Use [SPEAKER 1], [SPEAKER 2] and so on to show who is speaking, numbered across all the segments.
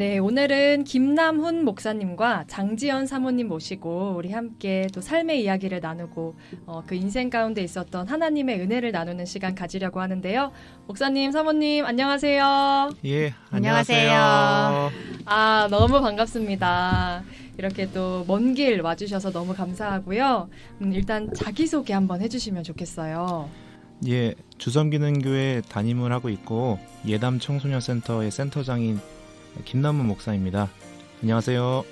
[SPEAKER 1] 네, 오늘은 김남훈 목사님과 장지연 사모님 모시고 우리 함께 또 삶의 이야기를 나누고 그 인생 가운데 있었던 하나님의 은혜를 나누는 시간 가지려고 하는데요. 목사님, 사모님 안녕하세요.
[SPEAKER 2] 예,
[SPEAKER 3] 안녕하세요.
[SPEAKER 1] 아, 너무 반갑습니다. 이렇게 또 먼 길 와주셔서 너무 감사하고요. 일단 자기소개 한번 해주시면 좋겠어요.
[SPEAKER 2] 예, 주섬기능교회 담임을 하고 있고 예담 청소년센터의 센터장인 김남훈 목사입니다. 안녕하세요.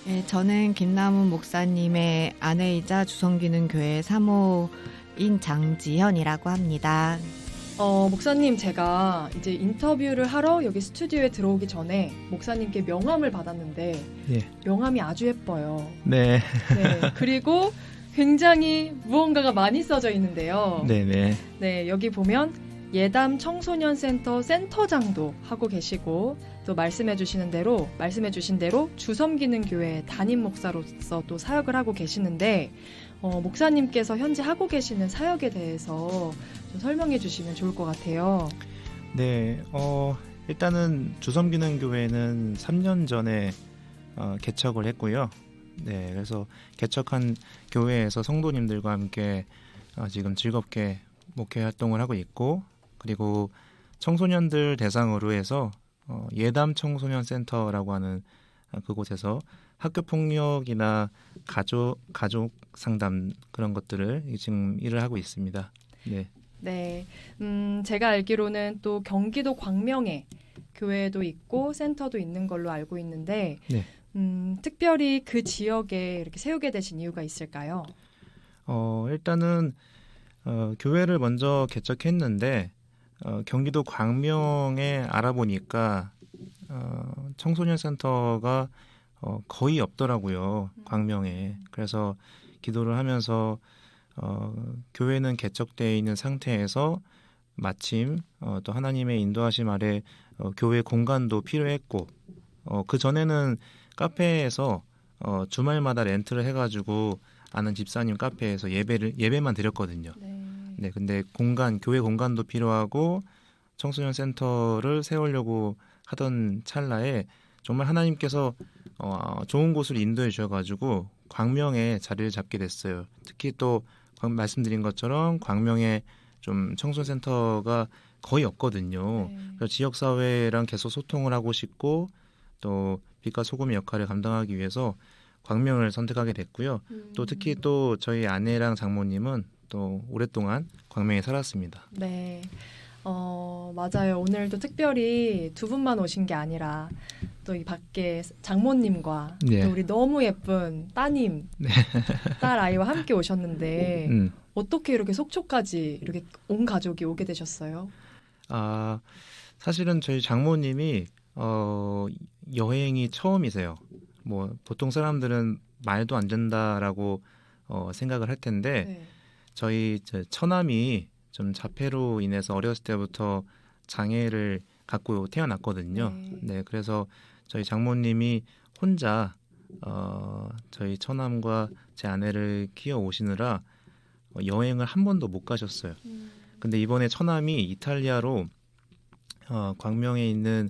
[SPEAKER 3] 네, 저는 김남훈 목사님의 아내이자 주성기능교회 사모인 장지현이라고 합니다.
[SPEAKER 1] 목사님, 제가 이제 인터뷰를 하러 여기 스튜디오에 들어오기 전에 목사님께 명함을 받았는데
[SPEAKER 2] 예.
[SPEAKER 1] 명함이 아주 예뻐요.
[SPEAKER 2] 네.
[SPEAKER 1] 네, 그리고 굉장히 무언가가 많이 써져 있는데요.
[SPEAKER 2] 네네.
[SPEAKER 1] 네, 여기 보면 예담 청소년 센터 센터장도 하고 계시고 또 말씀해 주신 대로 주섬기능교회 담임 목사로서 또 사역을 하고 계시는데 목사님께서 현재 하고 계시는 사역에 대해서 좀 설명해 주시면 좋을 것 같아요.
[SPEAKER 2] 네, 일단은 주섬기능교회는 3년 전에 개척을 했고요. 네, 그래서 개척한 교회에서 성도님들과 함께 지금 즐겁게 목회 활동을 하고 있고, 그리고 청소년들 대상으로 해서 예담 청소년 센터라고 하는 그곳에서 학교 폭력이나 가족 상담 그런 것들을 지금 일을 하고 있습니다. 네.
[SPEAKER 1] 네, 제가 알기로는 또 경기도 광명에 교회도 있고 센터도 있는 걸로 알고 있는데,
[SPEAKER 2] 네.
[SPEAKER 1] 특별히 그 지역에 이렇게 세우게 되신 이유가 있을까요?
[SPEAKER 2] 일단은 교회를 먼저 개척했는데 경기도 광명에 알아보니까 청소년 센터가 거의 없더라고요. 광명에. 그래서 기도를 하면서 교회는 개척되어 있는 상태에서 마침 또 하나님의 인도하심 아래 교회 공간도 필요했고 그 전에는 카페에서 주말마다 렌트를 해가지고 아는 집사님 카페에서 예배만 드렸거든요. 네, 근데 교회 공간도 필요하고 청소년 센터를 세우려고 하던 찰나에 정말 하나님께서 좋은 곳을 인도해 주셔가지고 광명에 자리를 잡게 됐어요. 특히 또 말씀드린 것처럼 광명에 좀 청소년 센터가 거의 없거든요.
[SPEAKER 1] 네.
[SPEAKER 2] 그래서 지역 사회랑 계속 소통을 하고 싶고 또 빛과 소금의 역할을 감당하기 위해서 광명을 선택하게 됐고요. 또 특히 또 저희 아내랑 장모님은 또 오랫동안 광명에 살았습니다.
[SPEAKER 1] 네, 맞아요. 오늘도 특별히 두 분만 오신 게 아니라 또 이 밖에 장모님과
[SPEAKER 2] 네.
[SPEAKER 1] 또 우리 너무 예쁜 따님, 딸 아이와 함께 오셨는데 어떻게 이렇게 속초까지 이렇게 온 가족이 오게 되셨어요?
[SPEAKER 2] 사실은 저희 장모님이 여행이 처음이세요. 뭐 보통 사람들은 말도 안 된다라고 생각을 할 텐데
[SPEAKER 1] 네.
[SPEAKER 2] 저희 처남이 좀 자폐로 인해서 어렸을 때부터 장애를 갖고 태어났거든요. 네, 그래서 저희 장모님이 혼자 저희 처남과 제 아내를 키워 오시느라 여행을 한 번도 못 가셨어요. 근데 이번에 처남이 이탈리아로 광명에 있는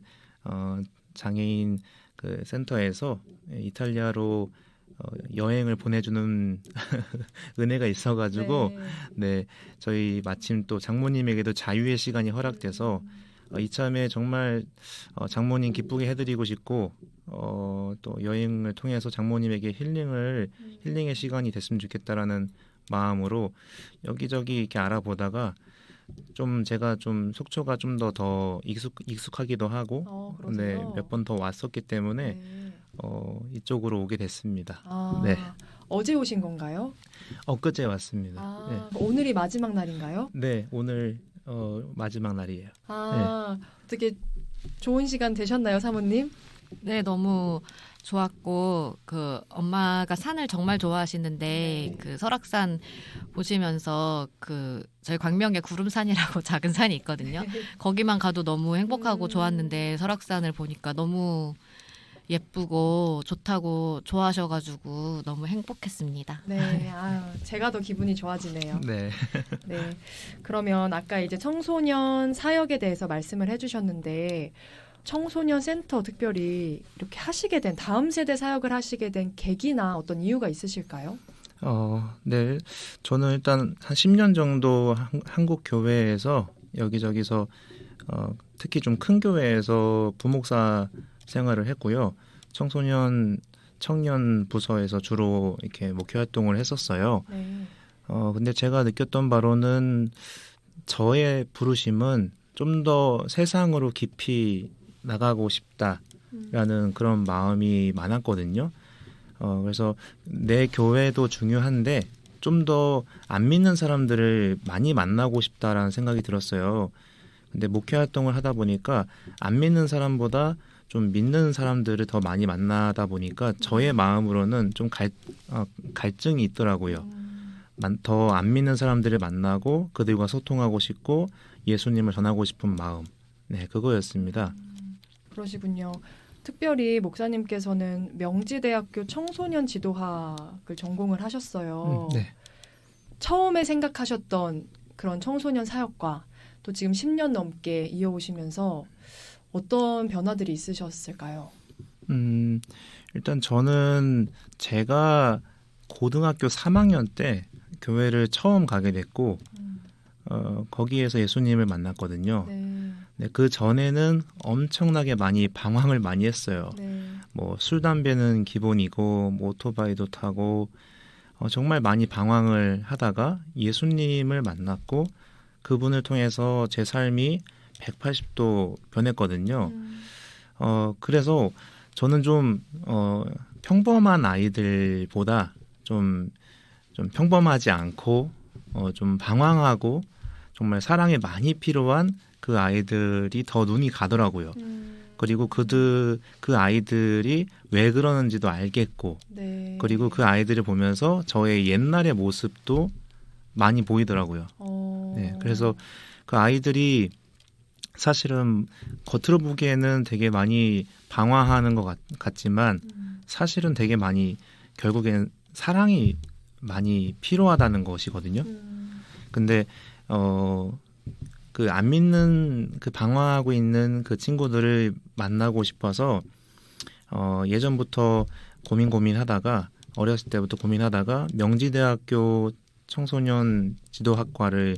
[SPEAKER 2] 장애인 그 센터에서 이탈리아로 여행을 보내주는 은혜가 있어가지고 네, 저희 마침 또 장모님에게도 자유의 시간이 허락돼서 이참에 정말 장모님 기쁘게 해드리고 싶고 또 여행을 통해서 장모님에게 힐링의 시간이 됐으면 좋겠다라는 마음으로 여기저기 이렇게 알아보다가 좀 제가 좀 속초가 좀 더 익숙하기도 하고 네, 몇 번 더 왔었기 때문에 이쪽으로 오게 됐습니다. 네.
[SPEAKER 1] 어제 오신 건가요?
[SPEAKER 2] 엊그제 왔습니다. 네.
[SPEAKER 1] 오늘이 마지막 날인가요?
[SPEAKER 2] 네, 오늘 마지막 날이에요.
[SPEAKER 1] 네. 어떻게 좋은 시간 되셨나요, 사모님?
[SPEAKER 3] 네, 너무 좋았고 그 엄마가 산을 정말 좋아하시는데 그 설악산 보시면서 그 저희 광명에 구름산이라고 작은 산이 있거든요. 거기만 가도 너무 행복하고 좋았는데 설악산을 보니까 너무 예쁘고 좋다고 좋아하셔가지고 너무 행복했습니다.
[SPEAKER 1] 네, 제가 더 기분이 좋아지네요.
[SPEAKER 2] 네.
[SPEAKER 1] 네, 그러면 아까 이제 청소년 사역에 대해서 말씀을 해주셨는데 청소년 센터 특별히 이렇게 하시게 된 다음 세대 사역을 하시게 된 계기나 어떤 이유가 있으실까요?
[SPEAKER 2] 네. 저는 일단 한 10년 정도 한국 교회에서 여기저기서 특히 좀 큰 교회에서 부목사 생활을 했고요. 청년 부서에서 주로 이렇게 목회 활동을 했었어요.
[SPEAKER 1] 네.
[SPEAKER 2] 근데 제가 느꼈던 바로는 저의 부르심은 좀 더 세상으로 깊이 나가고 싶다라는 그런 마음이 많았거든요. 그래서 내 교회도 중요한데 좀 더 안 믿는 사람들을 많이 만나고 싶다라는 생각이 들었어요. 근데 목회 활동을 하다 보니까 안 믿는 사람보다 좀 믿는 사람들을 더 많이 만나다 보니까 저의 마음으로는 좀 갈증이 있더라고요. 더 안 믿는 사람들을 만나고 그들과 소통하고 싶고 예수님을 전하고 싶은 마음. 네, 그거였습니다.
[SPEAKER 1] 그러시군요. 특별히 목사님께서는 명지대학교 청소년 지도학을 전공을 하셨어요.
[SPEAKER 2] 네.
[SPEAKER 1] 처음에 생각하셨던 그런 청소년 사역과 또 지금 10년 넘게 이어오시면서 어떤 변화들이 있으셨을까요?
[SPEAKER 2] 일단 저는 제가 고등학교 3학년 때 교회를 처음 가게 됐고 거기에서 예수님을 만났거든요.
[SPEAKER 1] 네.
[SPEAKER 2] 네, 그 전에는 엄청나게 많이 방황을 많이 했어요.
[SPEAKER 1] 네.
[SPEAKER 2] 뭐 술, 담배는 기본이고 뭐 오토바이도 타고 정말 많이 방황을 하다가 예수님을 만났고 그분을 통해서 제 삶이 180도 변했거든요. 그래서 저는 좀 평범한 아이들보다 좀 평범하지 않고 좀 방황하고 정말 사랑이 많이 필요한 그 아이들이 더 눈이 가더라고요. 그리고 그 아이들이 왜 그러는지도 알겠고
[SPEAKER 1] 네.
[SPEAKER 2] 그리고 그 아이들을 보면서 저의 옛날의 모습도 많이 보이더라고요. 네, 그래서 그 아이들이 사실은 겉으로 보기에는 되게 많이 방황하는 것 같지만 사실은 되게 많이 결국엔 사랑이 많이 필요하다는 것이거든요. 근데 그 안 믿는 그 방황하고 있는 그 친구들을 만나고 싶어서 예전부터 고민하다가 어렸을 때부터 고민하다가 명지대학교 청소년 지도학과를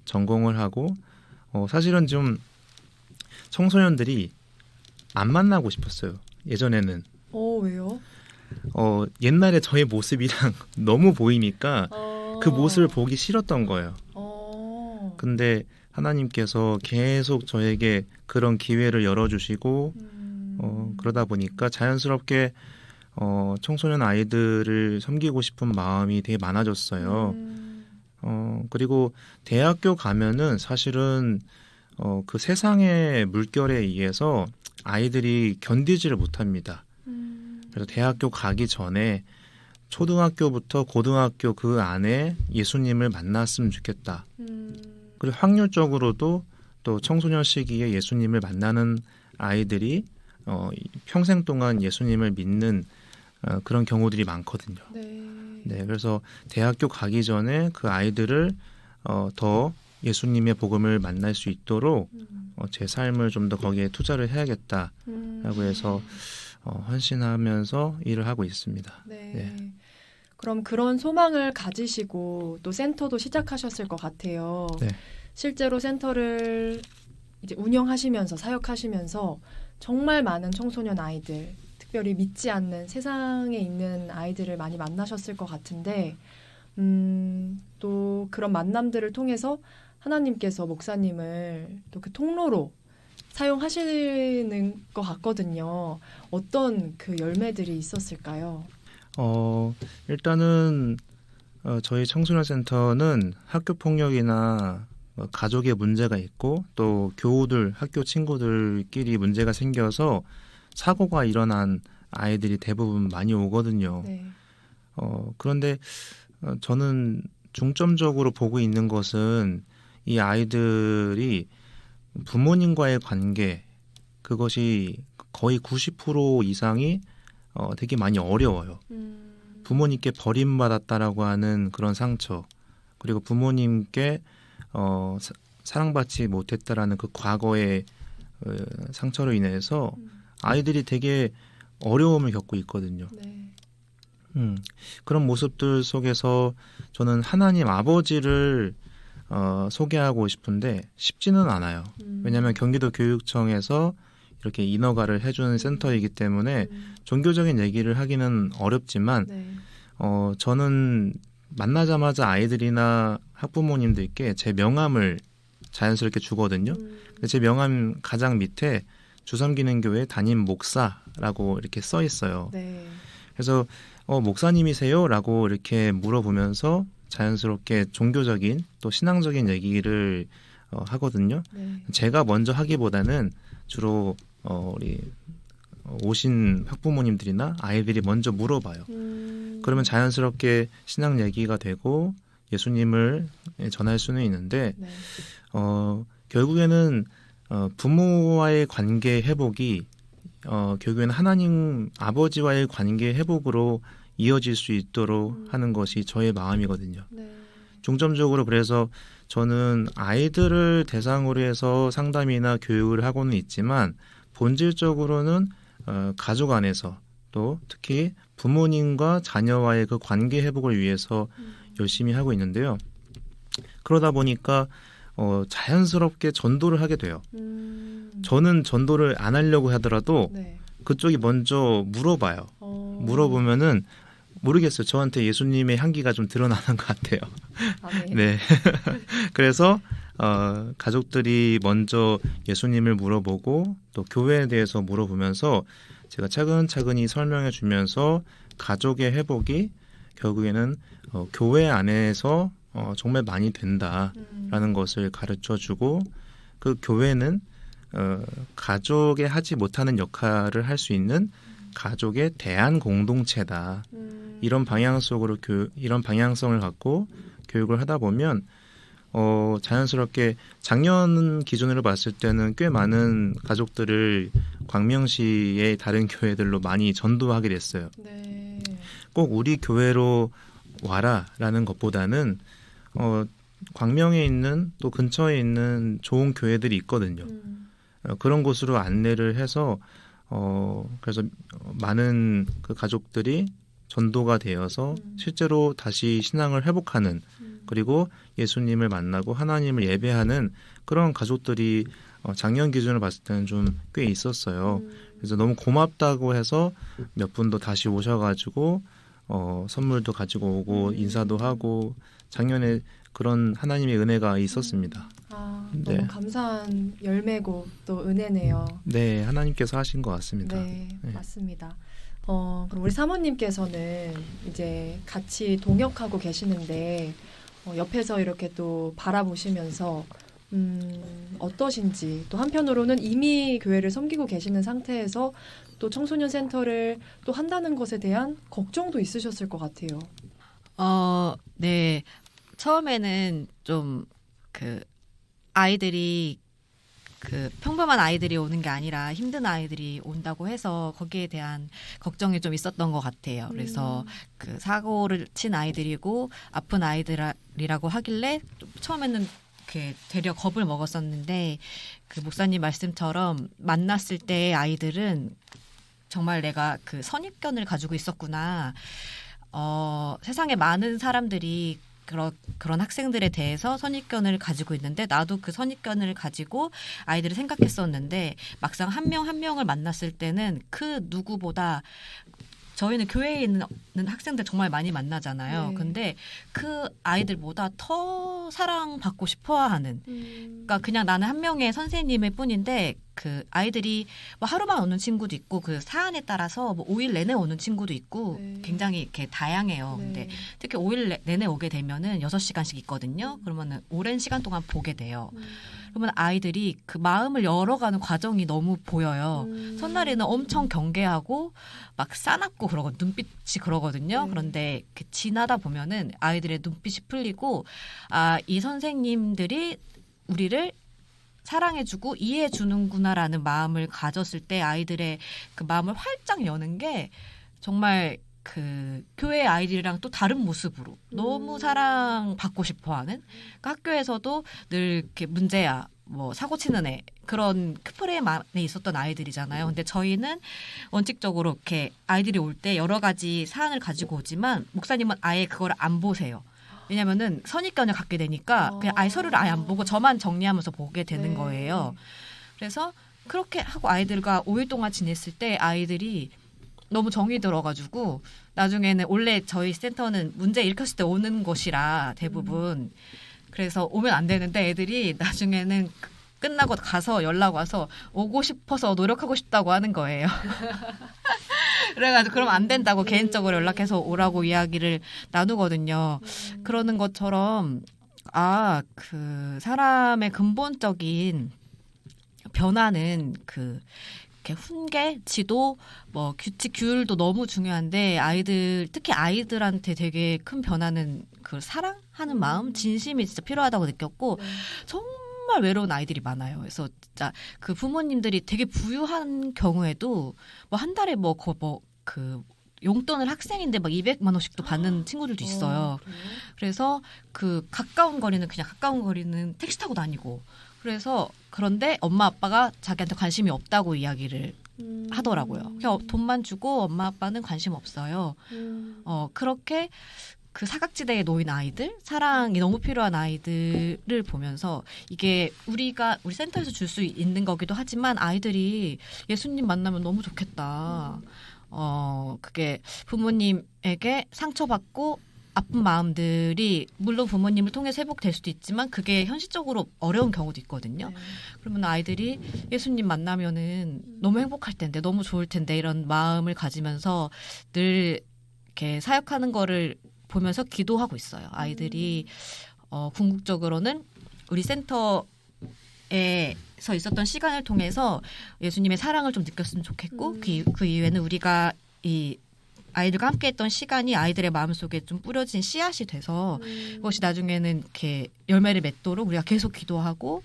[SPEAKER 2] 전공을 하고 사실은 좀 청소년들이 안 만나고 싶었어요. 예전에는.
[SPEAKER 1] 왜요?
[SPEAKER 2] 옛날에 저의 모습이랑 너무 보이니까 그 모습을 보기 싫었던 거예요. 근데 하나님께서 계속 저에게 그런 기회를 열어주시고 그러다 보니까 자연스럽게 청소년 아이들을 섬기고 싶은 마음이 되게 많아졌어요. 그리고 대학교 가면은 사실은 그 세상의 물결에 의해서 아이들이 견디지를 못합니다. 그래서 대학교 가기 전에 초등학교부터 고등학교 그 안에 예수님을 만났으면 좋겠다. 그리고 확률적으로도 또 청소년 시기에 예수님을 만나는 아이들이 평생 동안 예수님을 믿는 그런 경우들이 많거든요. 네, 그래서 대학교 가기 전에 그 아이들을 더 예수님의 복음을 만날 수 있도록 제 삶을 좀 더 거기에 투자를 해야겠다라고 해서 헌신하면서 일을 하고 있습니다.
[SPEAKER 1] 네.
[SPEAKER 2] 네.
[SPEAKER 1] 그럼 그런 소망을 가지시고 또 센터도 시작하셨을 것 같아요.
[SPEAKER 2] 네.
[SPEAKER 1] 실제로 센터를 이제 운영하시면서 사역하시면서 정말 많은 청소년 아이들, 특별히 믿지 않는 세상에 있는 아이들을 많이 만나셨을 것 같은데 또 그런 만남들을 통해서 하나님께서 목사님을 또 그 통로로 사용하시는 것 같거든요. 어떤 그 열매들이 있었을까요?
[SPEAKER 2] 일단은 저희 청소년 센터는 학교 폭력이나 가족의 문제가 있고 또 교우들, 학교 친구들끼리 문제가 생겨서 사고가 일어난 아이들이 대부분 많이 오거든요.
[SPEAKER 1] 네.
[SPEAKER 2] 그런데 저는 중점적으로 보고 있는 것은 이 아이들이 부모님과의 관계, 그것이 거의 90% 이상이 되게 많이 어려워요. 부모님께 버림받았다라고 하는 그런 상처, 그리고 부모님께 사랑받지 못했다라는 그 과거의 상처로 인해서 아이들이 되게 어려움을 겪고 있거든요.
[SPEAKER 1] 네.
[SPEAKER 2] 그런 모습들 속에서 저는 하나님 아버지를 소개하고 싶은데 쉽지는 않아요. 왜냐하면 경기도 교육청에서 이렇게 인허가를 해주는 센터이기 때문에 종교적인 얘기를 하기는 어렵지만
[SPEAKER 1] 네.
[SPEAKER 2] 저는 만나자마자 아이들이나 학부모님들께 제 명함을 자연스럽게 주거든요. 근데 제 명함 가장 밑에 주섬기는교회 담임 목사라고 이렇게 써 있어요.
[SPEAKER 1] 네.
[SPEAKER 2] 그래서 목사님이세요? 라고 이렇게 물어보면서 자연스럽게 종교적인 또 신앙적인 얘기를 하거든요.
[SPEAKER 1] 네.
[SPEAKER 2] 제가 먼저 하기보다는 주로 우리 오신 학부모님들이나 아이들이 먼저 물어봐요. 그러면 자연스럽게 신앙 얘기가 되고 예수님을 전할 수는 있는데
[SPEAKER 1] 네.
[SPEAKER 2] 결국에는 부모와의 관계 회복이 결국에는 하나님 아버지와의 관계 회복으로 이어질 수 있도록 하는 것이 저의 마음이거든요.
[SPEAKER 1] 네.
[SPEAKER 2] 중점적으로 그래서 저는 아이들을 대상으로 해서 상담이나 교육을 하고는 있지만 본질적으로는 가족 안에서 또 특히 부모님과 자녀와의 그 관계 회복을 위해서 열심히 하고 있는데요. 그러다 보니까 자연스럽게 전도를 하게 돼요. 저는 전도를 안 하려고 하더라도
[SPEAKER 1] 네.
[SPEAKER 2] 그쪽이 먼저 물어봐요. 물어보면은 모르겠어요. 저한테 예수님의 향기가 좀 드러나는 것 같아요.
[SPEAKER 1] 아멘.
[SPEAKER 2] 네. 그래서 가족들이 먼저 예수님을 물어보고 또 교회에 대해서 물어보면서 제가 차근차근히 설명해 주면서 가족의 회복이 결국에는 교회 안에서 정말 많이 된다라는 것을 가르쳐 주고 그 교회는 가족에 하지 못하는 역할을 할 수 있는 가족의 대안 공동체다. 이런 방향 속으로 이런 방향성을 갖고 교육을 하다 보면 자연스럽게 작년 기준으로 봤을 때는 꽤 많은 가족들을 광명시의 다른 교회들로 많이 전도하게 됐어요.
[SPEAKER 1] 네.
[SPEAKER 2] 꼭 우리 교회로 와라라는 것보다는 광명에 있는 또 근처에 있는 좋은 교회들이 있거든요. 그런 곳으로 안내를 해서 그래서 많은 그 가족들이 전도가 되어서 실제로 다시 신앙을 회복하는 그리고 예수님을 만나고 하나님을 예배하는 그런 가족들이 작년 기준으로 봤을 때는 좀 꽤 있었어요. 그래서 너무 고맙다고 해서 몇 분도 다시 오셔가지고 선물도 가지고 오고 인사도 하고 작년에 그런 하나님의 은혜가 있었습니다.
[SPEAKER 1] 너무
[SPEAKER 2] 네.
[SPEAKER 1] 감사한 열매고 또 은혜네요.
[SPEAKER 2] 네, 하나님께서 하신 것 같습니다.
[SPEAKER 1] 네,
[SPEAKER 2] 네.
[SPEAKER 1] 맞습니다. 그럼 우리 사모님께서는 이제 같이 동역하고 계시는데 옆에서 이렇게 또 바라보시면서 어떠신지 또 한편으로는 이미 교회를 섬기고 계시는 상태에서 또 청소년 센터를 또 한다는 것에 대한 걱정도 있으셨을 것 같아요.
[SPEAKER 3] 네. 처음에는 좀 아이들이 평범한 아이들이 오는 게 아니라 힘든 아이들이 온다고 해서 거기에 대한 걱정이 좀 있었던 것 같아요. 그래서 사고를 친 아이들이고 아픈 아이들이라고 하길래 좀 처음에는 되려 겁을 먹었었는데 목사님 말씀처럼 만났을 때 아이들은 정말 내가 선입견을 가지고 있었구나. 세상에 많은 사람들이 그런 학생들에 대해서 선입견을 가지고 있는데 나도 그 선입견을 가지고 아이들을 생각했었는데 막상 한 명 한 명을 만났을 때는 그 누구보다 저희는 교회에 있는 학생들 정말 많이 만나잖아요.
[SPEAKER 1] 네.
[SPEAKER 3] 근데 그 아이들보다 더 사랑받고 싶어하는 그러니까 그냥 나는 한 명의 선생님일 뿐인데 그 아이들이 하루만 오는 친구도 있고 그 사안에 따라서 5일 내내 오는 친구도 있고
[SPEAKER 1] 네.
[SPEAKER 3] 굉장히 이렇게 다양해요.
[SPEAKER 1] 네.
[SPEAKER 3] 근데 특히 5일 내내 오게 되면은 6시간씩 있거든요. 그러면은 오랜 시간 동안 보게 돼요. 그러면 아이들이 그 마음을 열어가는 과정이 너무 보여요. 첫날에는 엄청 경계하고 막 싸납고 그러고 눈빛이 그러거든요.
[SPEAKER 1] 네.
[SPEAKER 3] 그런데 지나다 보면은 아이들의 눈빛이 풀리고 이 선생님들이 우리를 사랑해주고 이해해주는구나라는 마음을 가졌을 때 아이들의 그 마음을 활짝 여는 게 정말 교회 아이들이랑 또 다른 모습으로 너무 사랑받고 싶어하는 학교에서도 늘 이렇게 문제야 뭐 사고 치는 애 그런 프레임 안에 있었던 아이들이잖아요. 근데 저희는 원칙적으로 이렇게 아이들이 올 때 여러 가지 사안을 가지고 오지만 목사님은 아예 그걸 안 보세요. 왜냐면은 선입견을 갖게 되니까 그냥 아예 서류를 아예 안 보고 저만 정리하면서 보게 되는
[SPEAKER 1] 네.
[SPEAKER 3] 거예요. 그래서 그렇게 하고 아이들과 5일 동안 지냈을 때 아이들이 너무 정이 들어가지고 나중에는 원래 저희 센터는 문제 일으켰을 때 오는 곳이라 대부분 그래서 오면 안 되는데 애들이 나중에는 끝나고 가서 연락 와서 오고 싶어서 노력하고 싶다고 하는 거예요. 그래가지고 그럼 안 된다고 개인적으로 연락해서 오라고 이야기를 나누거든요. 그러는 것처럼 그 사람의 근본적인 변화는 이렇게 훈계, 지도, 뭐 규칙, 규율도 너무 중요한데 아이들 특히 아이들한테 되게 큰 변화는 그 사랑하는 마음, 진심이 진짜 필요하다고 느꼈고 정말 외로운 아이들이 많아요. 그래서 진짜 그 부모님들이 되게 부유한 경우에도 뭐 한 달에 그 용돈을 학생인데 막 200만 원씩도 받는 친구들도 있어요. 그래서 그 가까운 거리는 택시 타고 다니고 그런데 엄마 아빠가 자기한테 관심이 없다고 이야기를 하더라고요. 그냥 돈만 주고 엄마 아빠는 관심 없어요. 그렇게 그 사각지대에 놓인 아이들, 사랑이 너무 필요한 아이들을 보면서 이게 우리 센터에서 줄 수 있는 거기도 하지만 아이들이 예수님 만나면 너무 좋겠다. 그게 부모님에게 상처받고 아픈 마음들이 물론 부모님을 통해서 회복될 수도 있지만 그게 현실적으로 어려운 경우도 있거든요. 그러면 아이들이 예수님 만나면은 너무 행복할 텐데 너무 좋을 텐데 이런 마음을 가지면서 늘 이렇게 사역하는 거를 보면서 기도하고 있어요. 아이들이 궁극적으로는 우리 센터에서 있었던 시간을 통해서 예수님의 사랑을 좀 느꼈으면 좋겠고 그 이후에는 우리가 이 아이들과 함께했던 시간이 아이들의 마음속에 좀 뿌려진 씨앗이 돼서 그것이 나중에는 이렇게 열매를 맺도록 우리가 계속 기도하고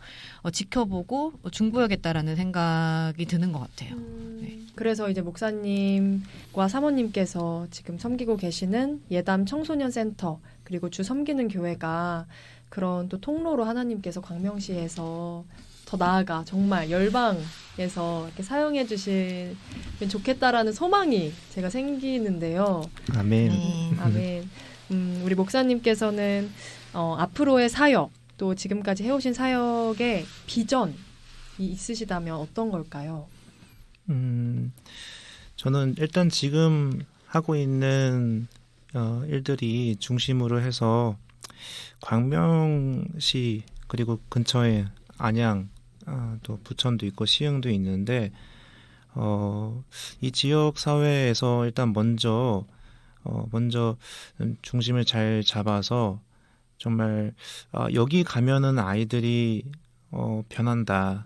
[SPEAKER 3] 지켜보고 중보하겠다라는 생각이 드는 것 같아요. 네.
[SPEAKER 1] 그래서 이제 목사님과 사모님께서 지금 섬기고 계시는 예담 청소년 센터 그리고 주 섬기는 교회가 그런 또 통로로 하나님께서 광명시에서 더 나아가 정말 열방에서 이렇게 사용해 주시면 좋겠다라는 소망이 제가 생기는데요.
[SPEAKER 2] 아멘.
[SPEAKER 1] 아멘. 우리 목사님께서는 앞으로의 사역 또 지금까지 해오신 사역의 비전이 있으시다면 어떤 걸까요?
[SPEAKER 2] 저는 일단 지금 하고 있는 일들이 중심으로 해서 광명시 그리고 근처에 안양 또 부천도 있고 시흥도 있는데 이 지역 사회에서 일단 먼저 중심을 잘 잡아서 정말 여기 가면은 아이들이 변한다.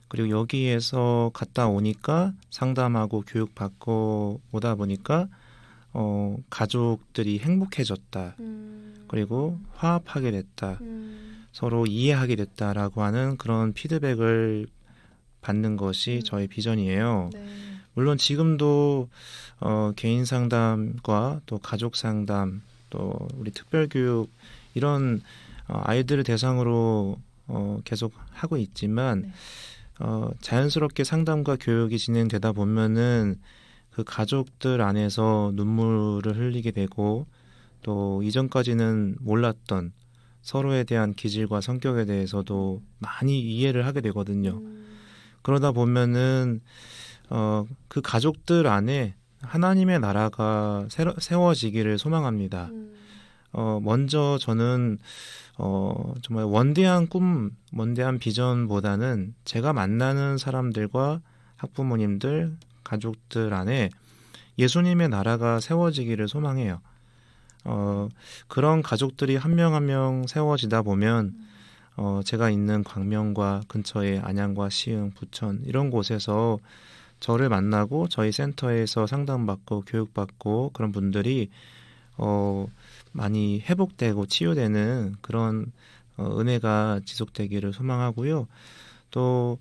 [SPEAKER 2] 그리고 여기에서 갔다 오니까 상담하고 교육받고 오다 보니까 가족들이 행복해졌다. 그리고 화합하게 됐다. 서로 이해하게 됐다라고 하는 그런 피드백을 받는 것이 저의 비전이에요.
[SPEAKER 1] 네.
[SPEAKER 2] 물론 지금도 개인 상담과 또 가족 상담 또 우리 특별교육 이런 아이들을 대상으로 계속 하고 있지만
[SPEAKER 1] 네.
[SPEAKER 2] 자연스럽게 상담과 교육이 진행되다 보면은 그 가족들 안에서 눈물을 흘리게 되고 또 이전까지는 몰랐던 서로에 대한 기질과 성격에 대해서도 많이 이해를 하게 되거든요. 그러다 보면은 그 가족들 안에 하나님의 나라가 세워지기를 소망합니다. 먼저 저는 정말 원대한 꿈, 원대한 비전보다는 제가 만나는 사람들과 학부모님들, 가족들 안에 예수님의 나라가 세워지기를 소망해요. 그런 가족들이 한 명 한 명 세워지다 보면 제가 있는 광명과 근처의 안양과 시흥, 부천 이런 곳에서 저를 만나고 저희 센터에서 상담받고 교육받고 그런 분들이 많이 회복되고 치유되는 그런 은혜가 지속되기를 소망하고요. 또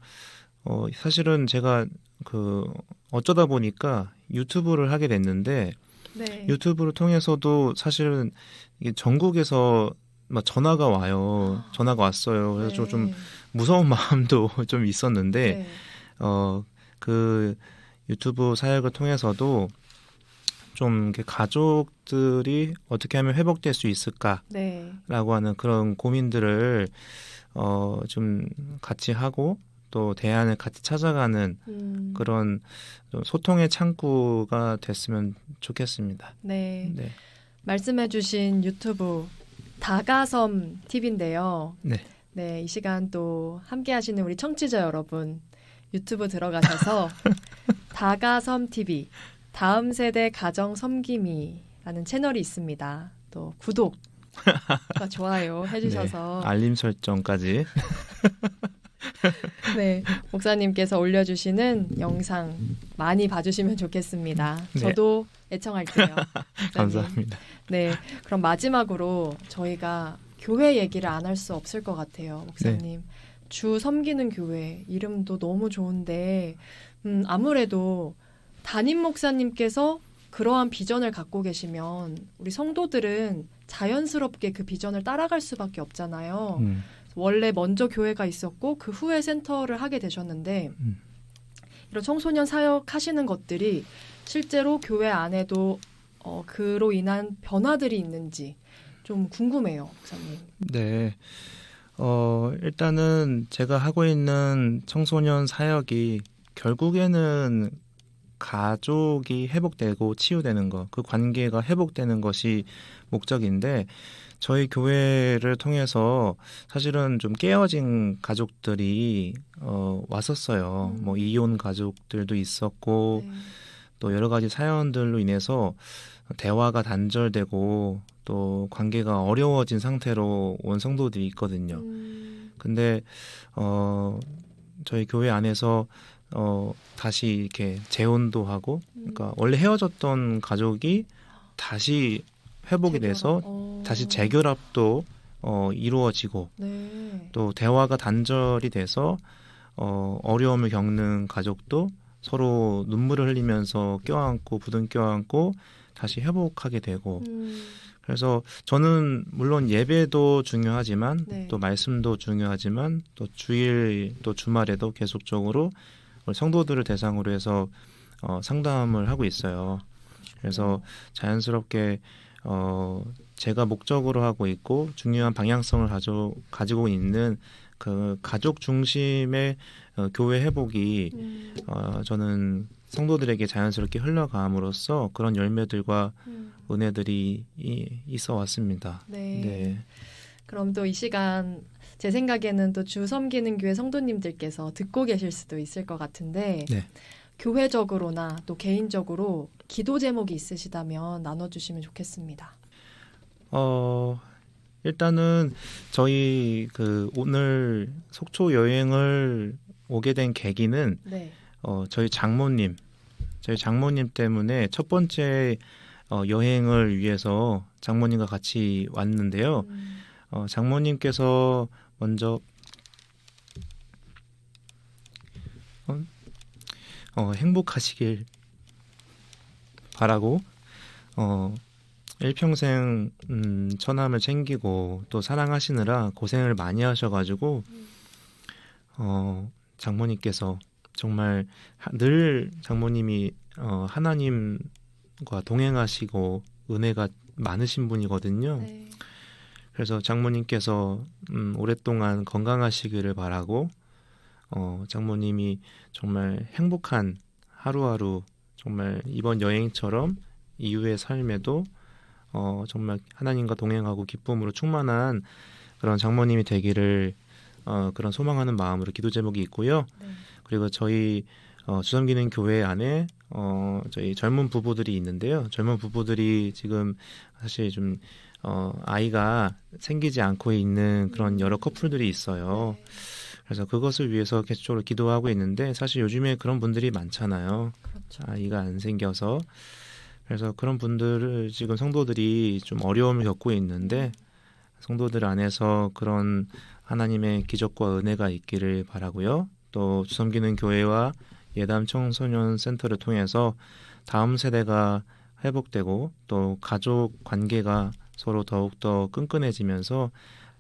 [SPEAKER 2] 사실은 제가 어쩌다 보니까 유튜브를 하게 됐는데
[SPEAKER 1] 네.
[SPEAKER 2] 유튜브를 통해서도 사실은 이게 전국에서 막 전화가 와요. 전화가 왔어요. 그래서
[SPEAKER 1] 네.
[SPEAKER 2] 좀 무서운 마음도 좀 있었는데
[SPEAKER 1] 네.
[SPEAKER 2] 그 유튜브 사역을 통해서도 좀 이렇게 가족들이 어떻게 하면 회복될 수 있을까라고
[SPEAKER 1] 네.
[SPEAKER 2] 하는 그런 고민들을 좀 같이 하고 또 대안을 같이 찾아가는 그런 좀 소통의 창구가 됐으면 좋겠습니다.
[SPEAKER 1] 네.
[SPEAKER 2] 네.
[SPEAKER 1] 말씀해주신 유튜브 다가섬 TV인데요.
[SPEAKER 2] 네.
[SPEAKER 1] 네, 이 시간 또 함께 하시는 우리 청취자 여러분 유튜브 들어가셔서 다가섬 TV 다음 세대 가정 섬김이라는 채널이 있습니다. 또 구독과 좋아요 해주셔서
[SPEAKER 2] 알림 설정까지.
[SPEAKER 1] 네, 목사님께서 올려주시는 영상 많이 봐주시면 좋겠습니다.
[SPEAKER 2] 네.
[SPEAKER 1] 저도 애청할게요. 목사님.
[SPEAKER 2] 감사합니다.
[SPEAKER 1] 네, 그럼 마지막으로 저희가 교회 얘기를 안 할 수 없을 것 같아요, 목사님. 주 섬기는 교회 이름도 너무 좋은데 아무래도 담임 목사님께서 그러한 비전을 갖고 계시면 우리 성도들은 자연스럽게 그 비전을 따라갈 수밖에 없잖아요. 원래 먼저 교회가 있었고 그 후에 센터를 하게 되셨는데 이런 청소년 사역하시는 것들이 실제로 교회 안에도 그로 인한 변화들이 있는지 좀 궁금해요, 목사님.
[SPEAKER 2] 네. 일단은 제가 하고 있는 청소년 사역이 결국에는 가족이 회복되고 치유되는 것, 그 관계가 회복되는 것이 목적인데 저희 교회를 통해서 사실은 좀 깨어진 가족들이 왔었어요. 뭐 이혼 가족들도 있었고
[SPEAKER 1] 네.
[SPEAKER 2] 또 여러 가지 사연들로 인해서 대화가 단절되고 또 관계가 어려워진 상태로 온 성도들이 있거든요. 근데 저희 교회 안에서 다시 이렇게 재혼도 하고, 그러니까 원래 헤어졌던 가족이 다시 회복이 돼서 다시 재결합도 이루어지고,
[SPEAKER 1] 네.
[SPEAKER 2] 또 대화가 단절이 돼서 어려움을 겪는 가족도 서로 눈물을 흘리면서 껴안고 부둥 껴안고 다시 회복하게 되고. 그래서 저는 물론 예배도 중요하지만
[SPEAKER 1] 네.
[SPEAKER 2] 또 말씀도 중요하지만 또 주일 또 주말에도 계속적으로 우리 성도들을 대상으로 해서 상담을 하고 있어요. 그래서 자연스럽게 제가 목적으로 하고 있고 중요한 방향성을 가지고 있는 그 가족 중심의 교회 회복이 저는 성도들에게 자연스럽게 흘러감으로써 그런 열매들과 은혜들이 있어 왔습니다.
[SPEAKER 1] 네.
[SPEAKER 2] 네.
[SPEAKER 1] 그럼 또 이 시간 제 생각에는 또 주 섬기는 교회 성도님들께서 듣고 계실 수도 있을 것 같은데
[SPEAKER 2] 네.
[SPEAKER 1] 교회적으로나 또 개인적으로 기도 제목이 있으시다면 나눠주시면 좋겠습니다.
[SPEAKER 2] 일단은 저희 그 오늘 속초 여행을 오게 된 계기는
[SPEAKER 1] 네.
[SPEAKER 2] 저희 장모님 때문에 첫 번째 여행을 위해서 장모님과 같이 왔는데요. 장모님께서 먼저 행복하시길 바라고 일평생 처남을 챙기고 또 사랑하시느라 고생을 많이 하셔가지고 장모님께서 정말 늘 장모님이 하나님과 동행하시고 은혜가 많으신 분이거든요.
[SPEAKER 1] 네.
[SPEAKER 2] 그래서 장모님께서 오랫동안 건강하시기를 바라고 장모님이 정말 행복한 하루하루 정말 이번 여행처럼 이후의 삶에도 정말 하나님과 동행하고 기쁨으로 충만한 그런 장모님이 되기를 그런 소망하는 마음으로 기도 제목이 있고요.
[SPEAKER 1] 네.
[SPEAKER 2] 그리고 저희 주섬기는 교회 안에 저희 젊은 부부들이 있는데요. 젊은 부부들이 지금 사실 좀 아이가 생기지 않고 있는 그런 여러 커플들이 있어요.
[SPEAKER 1] 네.
[SPEAKER 2] 그래서 그것을 위해서 계속적으로 기도하고 있는데 사실 요즘에 그런 분들이 많잖아요.
[SPEAKER 1] 그렇죠.
[SPEAKER 2] 아이가 안 생겨서. 그래서 그런 분들을 지금 성도들이 좀 어려움을 겪고 있는데 성도들 안에서 그런 하나님의 기적과 은혜가 있기를 바라고요. 또 주섬기는 교회와 예담 청소년 센터를 통해서 다음 세대가 회복되고 또 가족 관계가 서로 더욱더 끈끈해지면서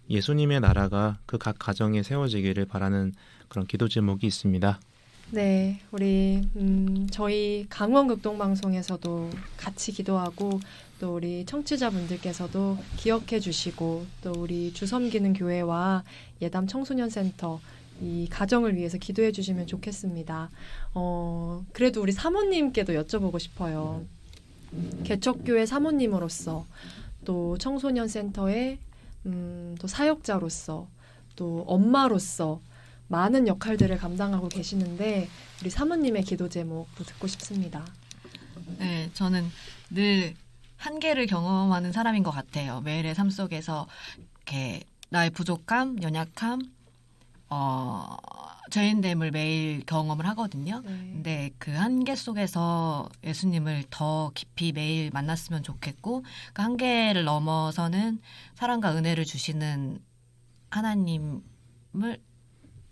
[SPEAKER 2] 예수님의 나라가 그 각 가정에 세워지기를 바라는 그런 기도 제목이 있습니다.
[SPEAKER 1] 네, 우리 저희 강원극동방송에서도 같이 기도하고 또 우리 청취자분들께서도 기억해 주시고 또 우리 주섬기는 교회와 예담 청소년센터 이 가정을 위해서 기도해 주시면 좋겠습니다. 그래도 우리 사모님께도 여쭤보고 싶어요. 개척교회 사모님으로서 또 청소년센터의 또 사역자로서 또 엄마로서 많은 역할들을 감당하고 계시는데 우리 사모님의 기도 제목도 듣고 싶습니다.
[SPEAKER 3] 네, 저는 늘 한계를 경험하는 사람인 것 같아요. 매일의 삶 속에서 이렇게 나의 부족함, 연약함, 죄인됨을 매일 경험을 하거든요.
[SPEAKER 1] 네.
[SPEAKER 3] 근데 그 한계 속에서 예수님을 더 깊이 매일 만났으면 좋겠고 그 한계를 넘어서는 사랑과 은혜를 주시는 하나님을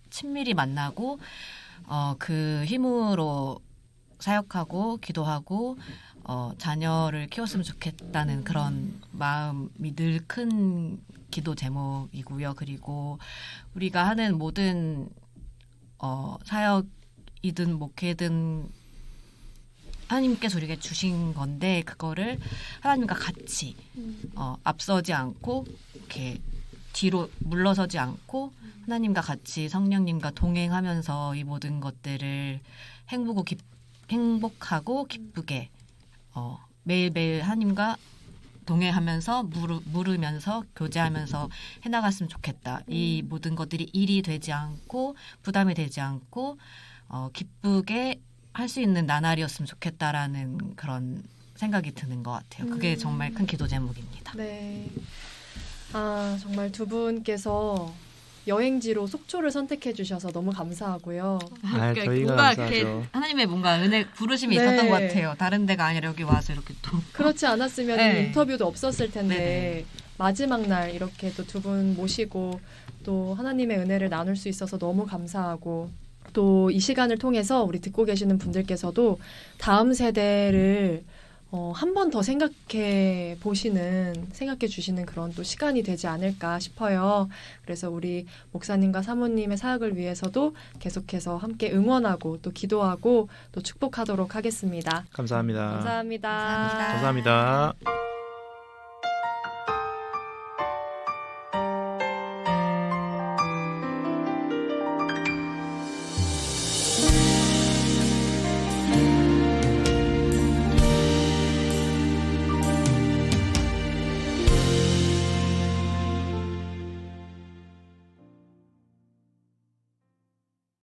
[SPEAKER 3] 친밀히 만나고 그 힘으로 사역하고 기도하고 자녀를 키웠으면 좋겠다는 그런 마음이 늘 큰 기도 제목이고요. 그리고 우리가 하는 모든 사역이든 목회든 하나님께서 우리에게 주신 건데 그거를 하나님과 같이 앞서지 않고 이렇게 뒤로 물러서지 않고 하나님과 같이 성령님과 동행하면서 이 모든 것들을 행복하고 기쁘게 매일매일 하나님과 동행하면서 물으면서 교제하면서 해나갔으면 좋겠다. 이 모든 것들이 일이 되지 않고 부담이 되지 않고 기쁘게 할 수 있는 나날이었으면 좋겠다라는 그런 생각이 드는 것 같아요. 그게 정말 큰 기도 제목입니다.
[SPEAKER 1] 네. 아, 정말 두 분께서 여행지로 속초를 선택해 주셔서 너무 감사하고요.
[SPEAKER 2] 저희가
[SPEAKER 3] 뭔가
[SPEAKER 2] 감사하죠.
[SPEAKER 3] 이렇게 하나님의 뭔가 은혜 부르심이
[SPEAKER 1] 네.
[SPEAKER 3] 있었던 것 같아요. 다른 데가 아니라 여기 와서 이렇게 또
[SPEAKER 1] 그렇지 않았으면
[SPEAKER 3] 네.
[SPEAKER 1] 인터뷰도 없었을 텐데
[SPEAKER 3] 네네.
[SPEAKER 1] 마지막 날 이렇게 또 두 분 모시고 또 하나님의 은혜를 나눌 수 있어서 너무 감사하고 또 이 시간을 통해서 우리 듣고 계시는 분들께서도 다음 세대를 한 번 더 생각해 주시는 그런 또 시간이 되지 않을까 싶어요. 그래서 우리 목사님과 사모님의 사역을 위해서도 계속해서 함께 응원하고 또 기도하고 또 축복하도록 하겠습니다.
[SPEAKER 2] 감사합니다.
[SPEAKER 1] 감사합니다.
[SPEAKER 3] 감사합니다.
[SPEAKER 2] 감사합니다.